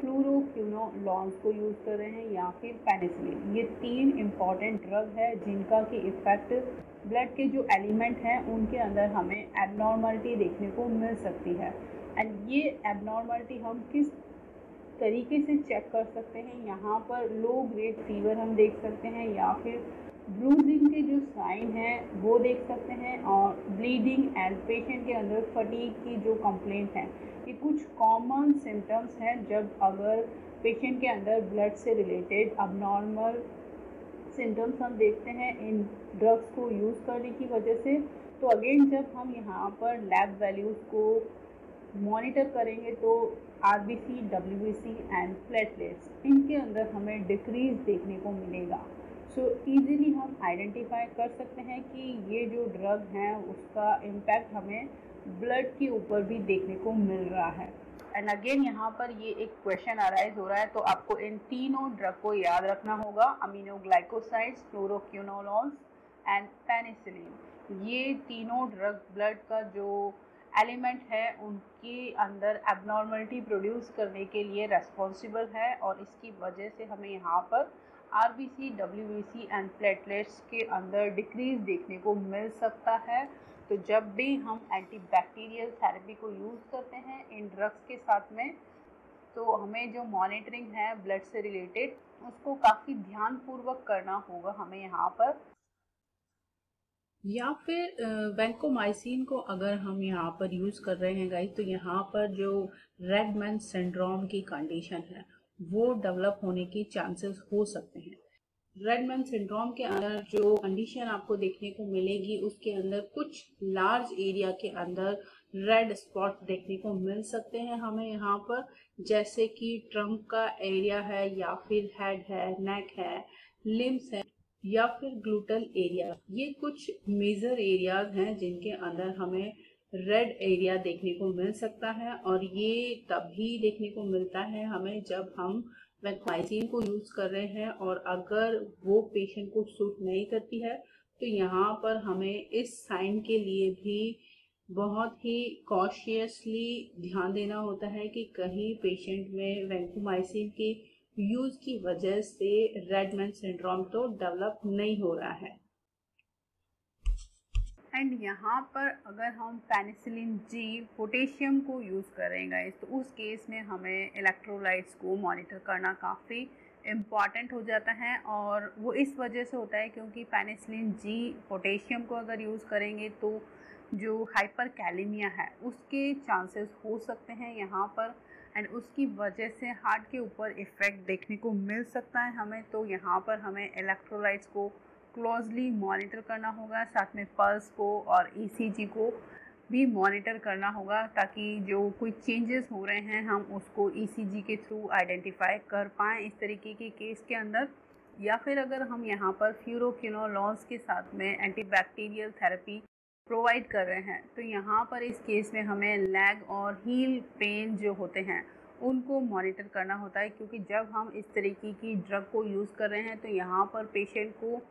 फ्लूरोक्विनोलोन्स को यूज़ कर रहे हैं या फिर पेनिसिलिन। ये 3 इम्पॉर्टेंट ड्रग है जिनका कि इफ़ेक्ट ब्लड के जो एलिमेंट हैं उनके अंदर हमें एबनॉर्मलिटी देखने को मिल सकती है। एंड ये एबनॉर्मलिटी हम किस तरीके से चेक कर सकते हैं, यहाँ पर लो ग्रेड फीवर हम देख सकते हैं या फिर ब्रूजिंग के जो साइन हैं वो देख सकते हैं, और ब्लीडिंग एंड पेशेंट के अंदर फटीग की जो कंप्लेंट है, ये कुछ कॉमन सिम्टम्स हैं जब अगर पेशेंट के अंदर ब्लड से रिलेटेड अबनॉर्मल सिम्टम्स हम देखते हैं इन ड्रग्स को यूज़ करने की वजह से। तो अगेन जब हम यहाँ पर लैब वैल्यूज़ को मॉनिटर करेंगे तो आरबीसी, डब्ल्यूबीसी एंड प्लेटलेट्स इनके अंदर हमें डिक्रीज देखने को मिलेगा। सो ईज़िली हम आइडेंटिफाई कर सकते हैं कि ये जो ड्रग हैं उसका इम्पैक्ट हमें ब्लड के ऊपर भी देखने को मिल रहा है। एंड अगेन यहाँ पर ये एक क्वेश्चन अराइज हो रहा है, तो आपको इन तीनों ड्रग को याद रखना होगा, अमीनोग्लाइकोसाइड्स, फ्लोरोक्विनोलोन्स एंड पेनिसिलिन। ये तीनों ड्रग ब्लड का जो एलिमेंट है उनके अंदर एबनॉर्मलिटी प्रोड्यूस करने के लिए रेस्पॉन्सिबल है, और इसकी वजह से हमें यहाँ पर आरबीसी, डब्ल्यूबीसी एंड प्लेटलेट्स के अंदर डिक्रीज देखने को मिल सकता है। तो जब भी हम एंटीबैक्टीरियल थेरेपी को यूज़ करते हैं इन ड्रग्स के साथ में, तो हमें जो मॉनिटरिंग है ब्लड से रिलेटेड उसको काफ़ी ध्यानपूर्वक करना होगा हमें यहाँ पर। या फिर वैंकोमाइसिन को अगर हम यहाँ पर यूज़ कर रहे हैं गाइस, तो यहाँ पर जो रेडमैन सिंड्रोम की कंडीशन है वो डेवलप होने के चांसेस हो सकते हैं। रेडमैन सिंड्रोम के अंदर जो कंडीशन आपको देखने को मिलेगी उसके अंदर कुछ लार्ज एरिया के अंदर रेड स्पॉट देखने को मिल सकते हैं हमें यहाँ पर, जैसे कि ट्रंक का एरिया है या फिर हेड है, नेक है, लिम्स है या फिर ग्लूटल एरिया। ये कुछ मेजर एरियाज हैं जिनके अंदर हमें रेड एरिया देखने को मिल सकता है, और ये तभी देखने को मिलता है हमें जब हम वैंकोमाइसिन को यूज़ कर रहे हैं, और अगर वो पेशेंट को सूट नहीं करती है तो यहाँ पर हमें इस साइन के लिए भी बहुत ही कॉशियसली ध्यान देना होता है कि कहीं पेशेंट में वैंकोमाइसिन के यूज़ की वजह से रेडमैन सिंड्रोम तो डेवलप नहीं हो रहा है। एंड यहाँ पर अगर हम पेनिसिलिन जी पोटेशियम को यूज़ करेंगे तो उस केस में हमें इलेक्ट्रोलाइट्स को मॉनिटर करना काफ़ी इम्पॉर्टेंट हो जाता है और वो इस वजह से होता है क्योंकि पेनिसिलिन जी पोटेशियम को अगर यूज़ करेंगे तो जो हाइपरकैलेमिया है उसके चांसेस हो सकते हैं यहाँ पर, एंड उसकी वजह से हार्ट के ऊपर इफ़ेक्ट देखने को मिल सकता है हमें। तो यहाँ पर हमें इलेक्ट्रोलाइट्स को क्लोजली मॉनिटर करना होगा, साथ में पल्स को और ईसीजी को भी मॉनिटर करना होगा ताकि जो कोई चेंजेस हो रहे हैं हम उसको ईसीजी के थ्रू आइडेंटिफाई कर पाएँ इस तरीके के केस के अंदर। या फिर अगर हम यहाँ पर फ्यूरोक्विनोलोन्स के साथ में एंटीबैक्टीरियल थेरेपी प्रोवाइड कर रहे हैं तो यहाँ पर इस केस में हमें लेग और हील पेन जो होते हैं उनको मॉनिटर करना होता है, क्योंकि जब हम इस तरीके की ड्रग को यूज़ कर रहे हैं तो यहाँ पर पेशेंट को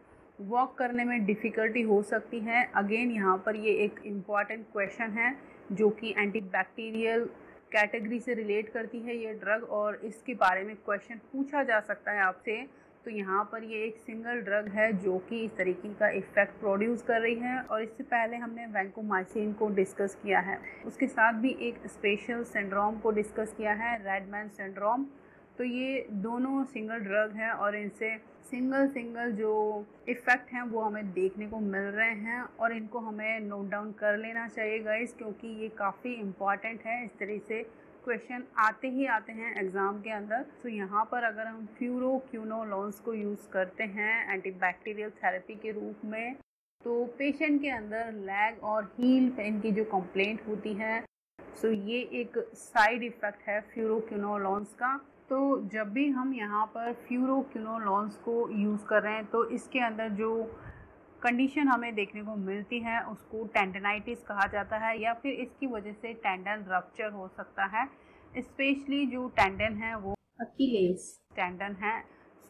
वॉक करने में डिफ़िकल्टी हो सकती है। अगेन यहाँ पर ये एक इम्पॉर्टेंट क्वेश्चन है जो कि एंटीबैक्टीरियल कैटेगरी से रिलेट करती है ये ड्रग, और इसके बारे में क्वेश्चन पूछा जा सकता है आपसे। तो यहाँ पर ये एक सिंगल ड्रग है जो कि इस तरीके का इफ़ेक्ट प्रोड्यूस कर रही है, और इससे पहले हमने वैंकोमाइसिन को डिस्कस किया है, उसके साथ भी एक स्पेशल सिंड्रोम को डिस्कस किया है, रेडमैन सिंड्रोम। तो ये दोनों सिंगल ड्रग हैं और इनसे सिंगल जो इफ़ेक्ट हैं वो हमें देखने को मिल रहे हैं, और इनको हमें नोट डाउन कर लेना चाहिए गाइस, क्योंकि ये काफ़ी इम्पॉर्टेंट है। इस तरह से क्वेश्चन आते हैं एग्ज़ाम के अंदर। तो यहाँ पर अगर हम फ्यूरोक्विनोलोन्स को यूज़ करते हैं एंटीबैक्टीरियल थेरेपी के रूप में तो पेशेंट के अंदर लेग और हील पेन की जो कंप्लेंट होती है, सो ये एक साइड इफ़ेक्ट है फ्यूरोक्विनोलोन्स का। तो जब भी हम यहाँ पर फ्यूरोक्विनोलोन्स को यूज़ कर रहे हैं तो इसके अंदर जो कंडीशन हमें देखने को मिलती है उसको टेंडनाइटिस कहा जाता है, या फिर इसकी वजह से टेंडन रप्चर हो सकता है। स्पेशली जो टेंडन है वो अकीलेस टेंडन है।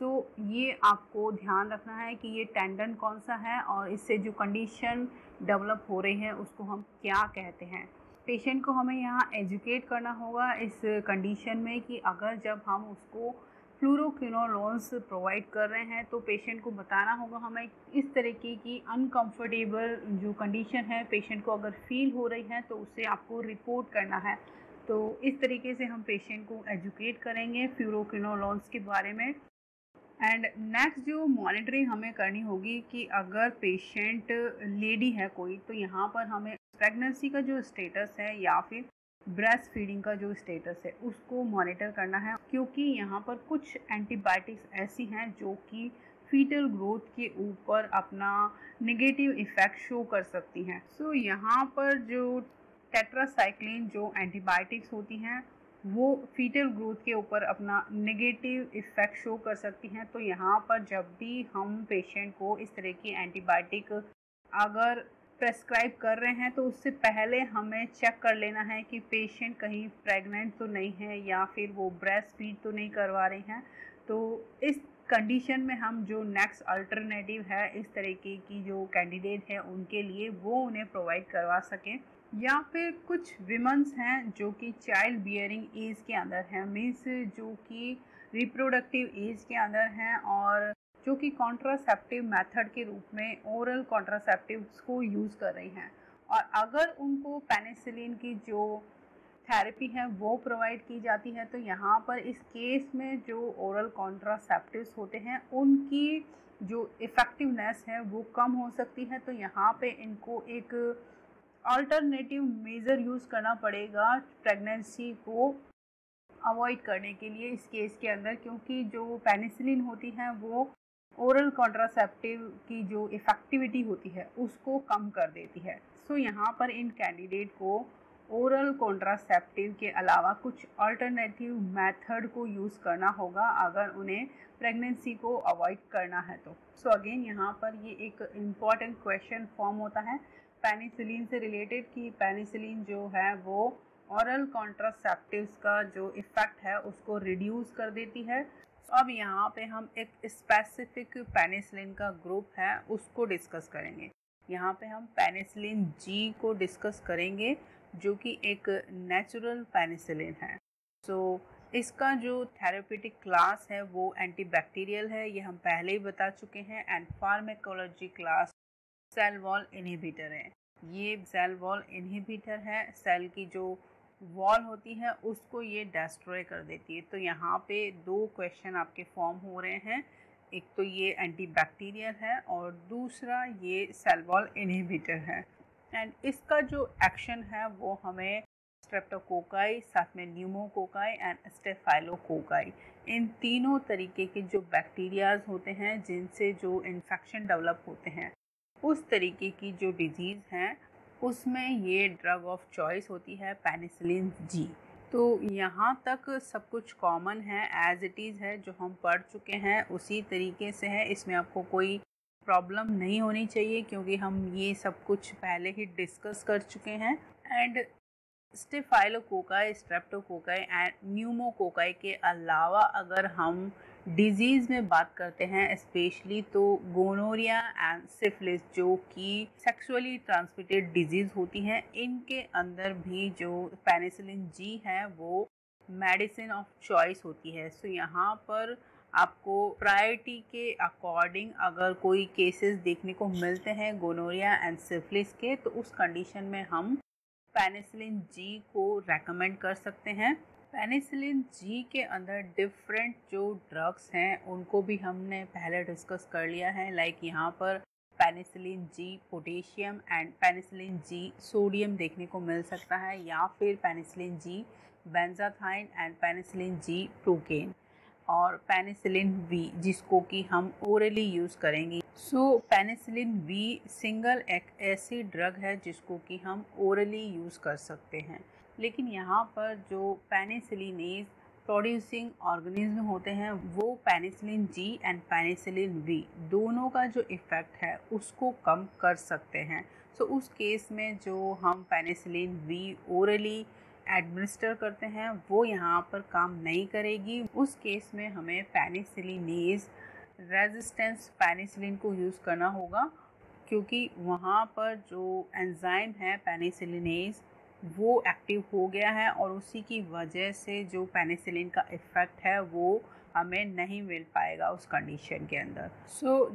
सो ये आपको ध्यान रखना है कि ये टेंडन कौन सा है और इससे जो कंडीशन डेवलप हो रही है उसको हम क्या कहते हैं। पेशेंट को हमें यहाँ एजुकेट करना होगा इस कंडीशन में कि अगर जब हम उसको फ्लूरोक्विनोलोन्स प्रोवाइड कर रहे हैं तो पेशेंट को बताना होगा हमें इस तरीके की अनकंफर्टेबल जो कंडीशन है पेशेंट को अगर फील हो रही है तो उसे आपको रिपोर्ट करना है। तो इस तरीके से हम पेशेंट को एजुकेट करेंगे फ्लूरोक्विनोलोन्स के बारे में। एंड नेक्स्ट जो मॉनिटरिंग हमें करनी होगी कि अगर पेशेंट लेडी है कोई तो यहाँ पर हमें प्रेगनेंसी का जो स्टेटस है या फिर ब्रेस्ट फीडिंग का जो स्टेटस है उसको मॉनिटर करना है, क्योंकि यहाँ पर कुछ एंटीबायोटिक्स ऐसी हैं जो कि फीटल ग्रोथ के ऊपर अपना नेगेटिव इफ़ेक्ट शो कर सकती हैं। सो यहाँ पर जो टेट्रासाइक्लिन जो एंटीबायोटिक्स होती हैं वो फीटल ग्रोथ के ऊपर अपना नेगेटिव इफ़ेक्ट शो कर सकती हैं। तो यहाँ पर जब भी हम पेशेंट को इस तरह की एंटीबायोटिक अगर प्रेस्क्राइब कर रहे हैं तो उससे पहले हमें चेक कर लेना है कि पेशेंट कहीं प्रेग्नेंट तो नहीं है या फिर वो ब्रेस्ट फीड तो नहीं करवा रहे हैं। तो इस कंडीशन में हम जो नेक्स्ट अल्टरनेटिव है इस तरीके की जो कैंडिडेट है उनके लिए वो उन्हें प्रोवाइड करवा सकें। या फिर कुछ विमेंस हैं जो कि चाइल्ड बियरिंग एज के अंदर हैं, मीन्स जो कि रिप्रोडक्टिव एज के अंदर हैं और जो कि कॉन्ट्रासेप्टिव मेथड के रूप में ओरल कॉन्ट्रासेप्टिव्स को यूज़ कर रही हैं, और अगर उनको पेनिसिलिन की जो थेरेपी है वो प्रोवाइड की जाती है तो यहाँ पर इस केस में जो ओरल कॉन्ट्रासेप्टिव्स होते हैं उनकी जो इफ़ेक्टिवनेस है वो कम हो सकती है। तो यहाँ पे इनको एक अल्टरनेटिव मेज़र यूज़ करना पड़ेगा प्रेगनेंसी को अवॉइड करने के लिए इस केस के अंदर, क्योंकि जो पेनिसिलिन होती है वो ओरल कॉन्ट्रासेप्टिव की जो इफ़ेक्टिविटी होती है उसको कम कर देती है। सो यहाँ पर इन कैंडिडेट को ओरल कॉन्ट्रासेप्टिव के अलावा कुछ अल्टरनेटिव मेथड को यूज़ करना होगा अगर उन्हें प्रेगनेंसी को अवॉइड करना है तो। सो अगेन यहाँ पर ये एक इम्पॉर्टेंट क्वेश्चन फॉर्म होता है पेनिसिलिन से रिलेटेड कि पेनिसिलिन जो है वो ओरल कॉन्ट्रासेप्टिव्स का जो इफ़ेक्ट है उसको रिड्यूस कर देती है। अब यहाँ पे हम एक स्पेसिफिक पेनिसिलिन का ग्रुप है उसको डिस्कस करेंगे। यहाँ पे हम पेनिसिलिन जी को डिस्कस करेंगे जो कि एक नेचुरल पेनिसिलिन है। सो इसका जो थेरेपेटिक क्लास है वो एंटीबैक्टीरियल है, ये हम पहले ही बता चुके हैं, and pharmacology class cell wall inhibitor है। ये सेल वॉल इनहिबिटर है, सेल की जो वॉल होती है उसको ये डिस्ट्रॉय कर देती है। तो यहाँ पे दो क्वेश्चन आपके फॉर्म हो रहे हैं, एक तो ये एंटीबैक्टीरियल है और दूसरा ये सेल वॉल इनहिबिटर है। एंड इसका जो एक्शन है वो हमें स्ट्रेप्टोकोकाई, साथ में न्यूमोकोकाई एंड स्टेफाइलोकोकाई, इन तीनों तरीके के जो बैक्टीरियाज होते हैं जिनसे जो इन्फेक्शन डेवलप होते हैं, उस तरीके की जो डिजीज़ हैं उसमें ये ड्रग ऑफ चॉइस होती है पेनिसिलिन जी। तो यहाँ तक सब कुछ कॉमन है, एज इट इज़ है, जो हम पढ़ चुके हैं उसी तरीके से है। इसमें आपको कोई प्रॉब्लम नहीं होनी चाहिए क्योंकि हम ये सब कुछ पहले ही डिस्कस कर चुके हैं। And staphylococci, streptococci and pneumococci के अलावा अगर हम डिजीज़ में बात करते हैं स्पेशली, तो गोनोरिया एंड सिफिलिस जो कि सेक्सुअली ट्रांसमिटेड डिजीज़ होती हैं, इनके अंदर भी जो पेनिसिलिन जी है वो मेडिसिन ऑफ चॉइस होती है। सो यहाँ पर आपको प्रायोरिटी के अकॉर्डिंग अगर कोई केसेस देखने को मिलते हैं गोनोरिया एंड सिफिलिस के, तो उस कंडीशन में हम पेनिसिलिन जी को रेकमेंड कर सकते हैं। पेनिसिलिन जी के अंदर डिफरेंट जो ड्रग्स हैं उनको भी हमने पहले डिस्कस कर लिया है। लाइक यहाँ पर penicillin G potassium and penicillin G sodium देखने को मिल सकता है, या फिर penicillin G benzathine and penicillin G procaine, और पेनिसिलिन वी जिसको कि हम ओरली यूज़ करेंगे। सो पेनिसिलिन वी सिंगल एक ऐसी ड्रग है जिसको कि हम ओरली यूज़ कर सकते हैं। लेकिन यहाँ पर जो पेनिसिलिनेज प्रोड्यूसिंग ऑर्गेनिज्म होते हैं वो penicillin G and penicillin V दोनों का जो इफ़ेक्ट है उसको कम कर सकते हैं। सो उस केस में जो हम पेनिसिलिन वी ओरली एडमिनिस्टर करते हैं वो यहाँ पर काम नहीं करेगी। उस केस में हमें पेनिसिलिनेज रेजिस्टेंस पेनिसिलिन को यूज़ करना होगा, क्योंकि वहाँ पर जो एंजाइम है पेनिसिलिनेज वो एक्टिव हो गया है और उसी की वजह से जो पेनिसिलिन का इफ़ेक्ट है वो हमें नहीं मिल पाएगा उस कंडीशन के अंदर।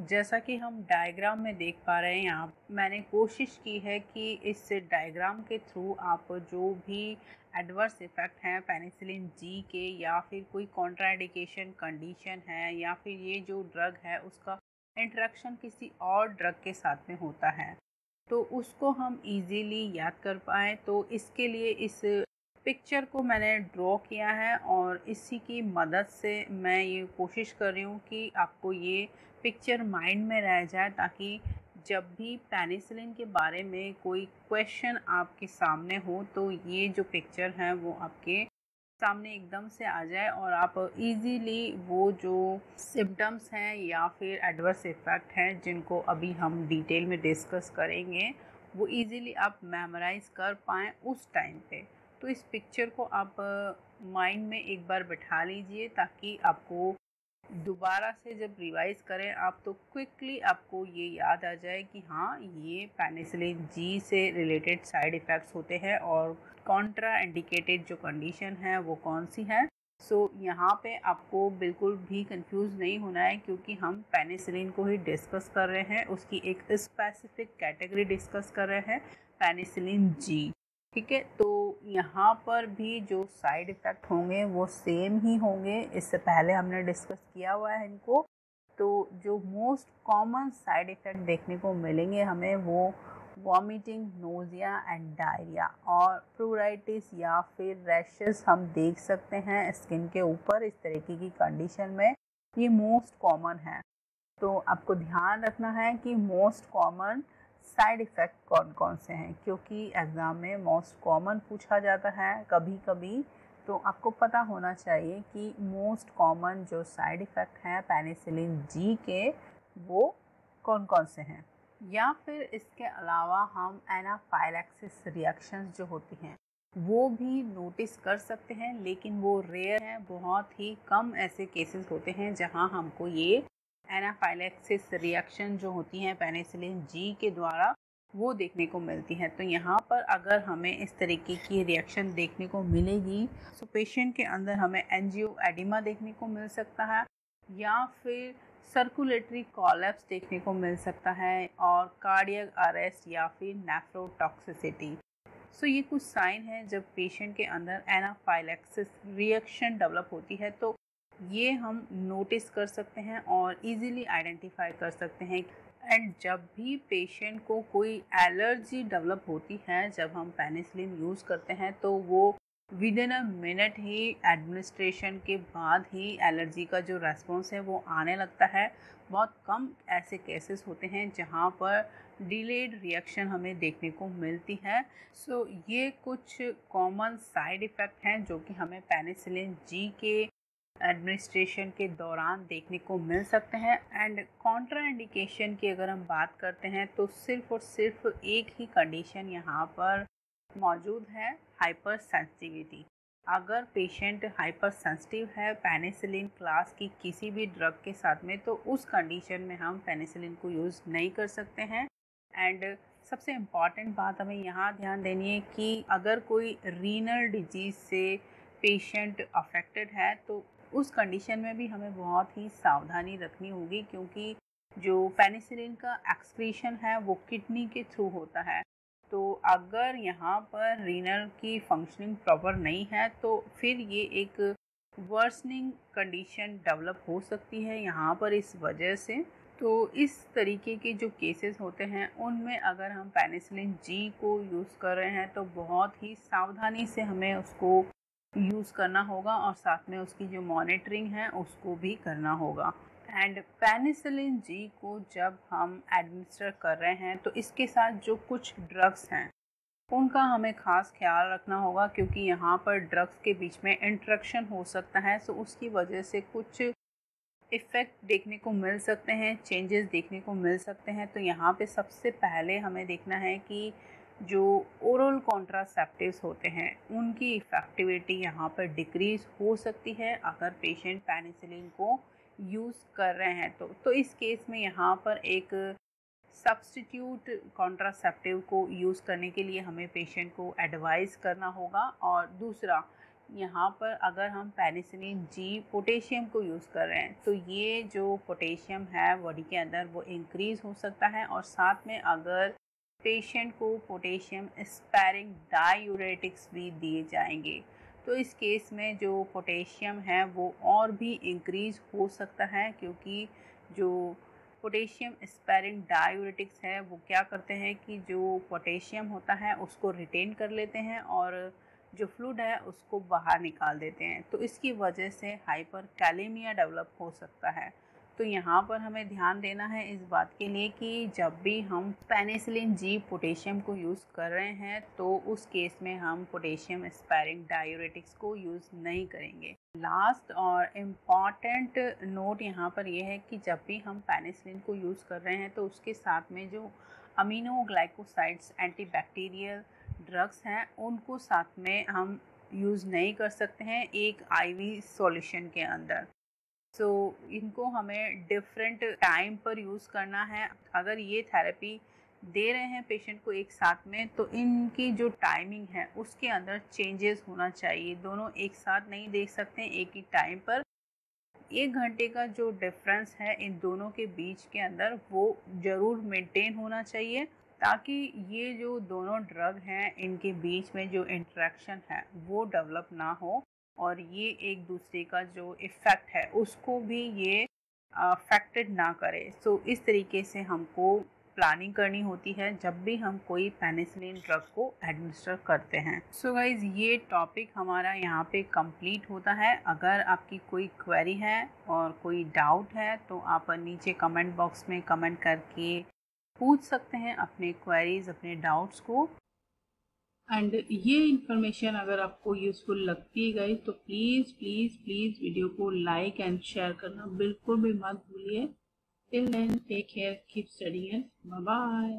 जैसा कि हम डायग्राम में देख पा रहे हैं, यहाँ मैंने कोशिश की है कि इस डायग्राम के थ्रू आप जो भी एडवर्स इफ़ेक्ट हैं पेनिसिलिन जी के, या फिर कोई कॉन्ट्राइंडिकेशन कंडीशन है, या फिर ये जो ड्रग है उसका इंटरेक्शन किसी और ड्रग के साथ में होता है, तो उसको हम इजीली याद कर पाएँ। तो इसके लिए इस पिक्चर को मैंने ड्रॉ किया है और इसी की मदद से मैं ये कोशिश कर रही हूँ कि आपको ये पिक्चर माइंड में रह जाए, ताकि जब भी पेनिसिलिन के बारे में कोई क्वेश्चन आपके सामने हो तो ये जो पिक्चर है वो आपके सामने एकदम से आ जाए और आप इजीली वो जो सिम्टम्स हैं या फिर एडवर्स इफ़ेक्ट हैं जिनको अभी हम डिटेल में डिस्कस करेंगे वो इजीली आप मेमोराइज़ कर पाएँ उस टाइम पे। तो इस पिक्चर को आप माइंड में एक बार बिठा लीजिए ताकि आपको दोबारा से जब रिवाइज करें आप तो क्विकली आपको ये याद आ जाए कि हाँ ये पेनिसिलिन जी से रिलेटेड साइड इफ़ेक्ट्स होते हैं और कॉन्ट्रा इंडिकेटेड जो कंडीशन है वो कौन सी है। यहाँ पे आपको बिल्कुल भी कंफ्यूज नहीं होना है, क्योंकि हम पेनिसिलिन को ही डिस्कस कर रहे हैं, उसकी एक स्पेसिफिक कैटेगरी डिस्कस कर रहे हैं, पेनिसिलिन जी। ठीक है, तो यहाँ पर भी जो साइड इफ़ेक्ट होंगे वो सेम ही होंगे, इससे पहले हमने डिस्कस किया हुआ है इनको। तो जो मोस्ट कॉमन साइड इफ़ेक्ट देखने को मिलेंगे हमें वो वॉमिटिंग, नोज़िया एंड डायरिया और प्रूराइटिस या फिर रैशेस हम देख सकते हैं स्किन के ऊपर। इस तरीके की कंडीशन में ये मोस्ट कॉमन है। तो आपको ध्यान रखना है कि मोस्ट कॉमन साइड इफ़ेक्ट कौन कौन से हैं, क्योंकि एग्ज़ाम में मोस्ट कॉमन पूछा जाता है कभी कभी। तो आपको पता होना चाहिए कि मोस्ट कॉमन जो साइड इफ़ेक्ट हैं पेनिसिलिन जी के वो कौन कौन से हैं। या फिर इसके अलावा हम एनाफाइलैक्सिस रिएक्शंस जो होती हैं वो भी नोटिस कर सकते हैं, लेकिन वो रेयर हैं, बहुत ही कम ऐसे केसेस होते हैं जहां हमको ये एनाफाइलैक्सिस रिएक्शन जो होती हैं पेनिसिलिन जी के द्वारा वो देखने को मिलती है। तो यहाँ पर अगर हमें इस तरीके की रिएक्शन देखने को मिलेगी तो पेशेंट के अंदर हमें एंजियोएडिमा देखने को मिल सकता है, या फिर सर्कुलेटरी कोलैप्स देखने को मिल सकता है, और कार्डियक अरेस्ट या फिर नेफ्रोटॉक्सिसिटी। सो ये कुछ साइन है जब पेशेंट के अंदर एनाफाइलैक्सिस रिएक्शन डेवलप होती है, तो ये हम नोटिस कर सकते हैं और इजीली आइडेंटिफाई कर सकते हैं। एंड जब भी पेशेंट को कोई एलर्जी डेवलप होती है, जब हम पेनिसिलिन यूज़ करते हैं, तो वो with in a minute he administration के बाद ही एलर्जी का जो रेस्पॉन्स है वो आने लगता है। बहुत कम ऐसे केसेस होते हैं जहाँ पर डिलेड रिएक्शन हमें देखने को मिलती है। सो ये कुछ कॉमन साइड इफ़ेक्ट हैं जो कि हमें पेनिसिलिन जी के एडमिनिस्ट्रेशन के दौरान देखने को मिल सकते हैं। एंड कॉन्ट्राइंडिकेशन की अगर हम बात करते हैं तो सिर्फ और सिर्फ एक ही कंडीशन यहाँ पर मौजूद है, हाइपर सेंसिटिविटी। अगर पेशेंट हाइपर सेंसिटिव है पेनिसिलिन क्लास की किसी भी ड्रग के साथ में, तो उस कंडीशन में हम पेनिसिलिन को यूज़ नहीं कर सकते हैं। एंड सबसे इम्पॉर्टेंट बात हमें यहाँ ध्यान देनी है कि अगर कोई रीनल डिजीज़ से पेशेंट अफेक्टेड है तो उस कंडीशन में भी हमें बहुत ही सावधानी रखनी होगी, क्योंकि जो पेनिसिलिन का एक्सक्रीशन है वो किडनी के थ्रू होता है। तो अगर यहाँ पर रीनल की फंक्शनिंग प्रॉपर नहीं है तो फिर ये एक वर्सनिंग कंडीशन डेवलप हो सकती है यहाँ पर इस वजह से। तो इस तरीके के जो केसेस होते हैं उनमें अगर हम पेनिसिलिन जी को यूज़ कर रहे हैं तो बहुत ही सावधानी से हमें उसको यूज़ करना होगा और साथ में उसकी जो मॉनिटरिंग है उसको भी करना होगा। एंड पेनिसिलिन जी को जब हम एडमिनिस्टर कर रहे हैं तो इसके साथ जो कुछ ड्रग्स हैं उनका हमें ख़ास ख्याल रखना होगा, क्योंकि यहाँ पर ड्रग्स के बीच में इंटरेक्शन हो सकता है। सो उसकी वजह से कुछ इफ़ेक्ट देखने को मिल सकते हैं, चेंजेस देखने को मिल सकते हैं। तो यहाँ पे सबसे पहले हमें देखना है कि जो ओरल कॉन्ट्रासेप्टिव्स होते हैं उनकी इफ़ेक्टिविटी यहाँ पर डिक्रीज़ हो सकती है अगर पेशेंट पेनिसिलिन को यूज़ कर रहे हैं तो इस केस में यहाँ पर एक सब्स्टिट्यूट कॉन्ट्रासेप्टिव को यूज़ करने के लिए हमें पेशेंट को एडवाइस करना होगा। और दूसरा, यहाँ पर अगर हम पेनिसिलिन जी पोटेशियम को यूज़ कर रहे हैं तो ये जो पोटेशियम है बॉडी के अंदर वो इंक्रीज़ हो सकता है। और साथ में अगर पेशेंट को पोटेशियम स्पैरिंग डायूरेटिक्स भी दिए जाएंगे तो इस केस में जो पोटेशियम है वो और भी इंक्रीज़ हो सकता है, क्योंकि जो पोटेशियम स्पैरिंग डायूरेटिक्स है वो क्या करते हैं कि जो पोटेशियम होता है उसको रिटेन कर लेते हैं और जो फ्लूइड है उसको बाहर निकाल देते हैं। तो इसकी वजह से हाइपर कैलेमिया डेवलप हो सकता है। तो यहाँ पर हमें ध्यान देना है इस बात के लिए कि जब भी हम पेनिसिलिन जी पोटेशियम को यूज़ कर रहे हैं तो उस केस में हम पोटेशियम स्पैरिंग डायूरेटिक्स को यूज़ नहीं करेंगे। लास्ट और इम्पॉर्टेंट नोट यहाँ पर यह है कि जब भी हम पेनिसिलिन को यूज़ कर रहे हैं तो उसके साथ में जो अमीनोग्लाइकोसाइड्स एंटीबैक्टीरियल ड्रग्स हैं उनको साथ में हम यूज़ नहीं कर सकते हैं एक आईवी सॉल्यूशन के अंदर। सो इनको हमें डिफरेंट टाइम पर यूज़ करना है। अगर ये थेरेपी दे रहे हैं पेशेंट को एक साथ में तो इनकी जो टाइमिंग है उसके अंदर चेंजेस होना चाहिए। दोनों एक साथ नहीं देख सकते हैं एक ही टाइम पर। 1 घंटे का जो डिफरेंस है इन दोनों के बीच के अंदर वो ज़रूर मेंटेन होना चाहिए, ताकि ये जो दोनों ड्रग हैं इनके बीच में जो इंटरेक्शन है वो डेवलप ना हो और ये एक दूसरे का जो इफ़ेक्ट है उसको भी ये अफेक्टेड ना करे। सो इस तरीके से हमको प्लानिंग करनी होती है जब भी हम कोई पेनिसिलिन ड्रग को एडमिनिस्टर करते हैं। सो गाइज़, ये टॉपिक हमारा यहाँ पे कंप्लीट होता है। अगर आपकी कोई क्वेरी है और कोई डाउट है तो आप नीचे कमेंट बॉक्स में कमेंट करके पूछ सकते हैं अपने क्वेरीज, अपने डाउट्स को। एंड ये इन्फॉर्मेशन अगर आपको यूज़फुल लगती है गाइस तो प्लीज़ प्लीज़ प्लीज़ वीडियो को लाइक एंड शेयर करना बिल्कुल भी मत भूलिए। Till then take care, keep studying, bye bye.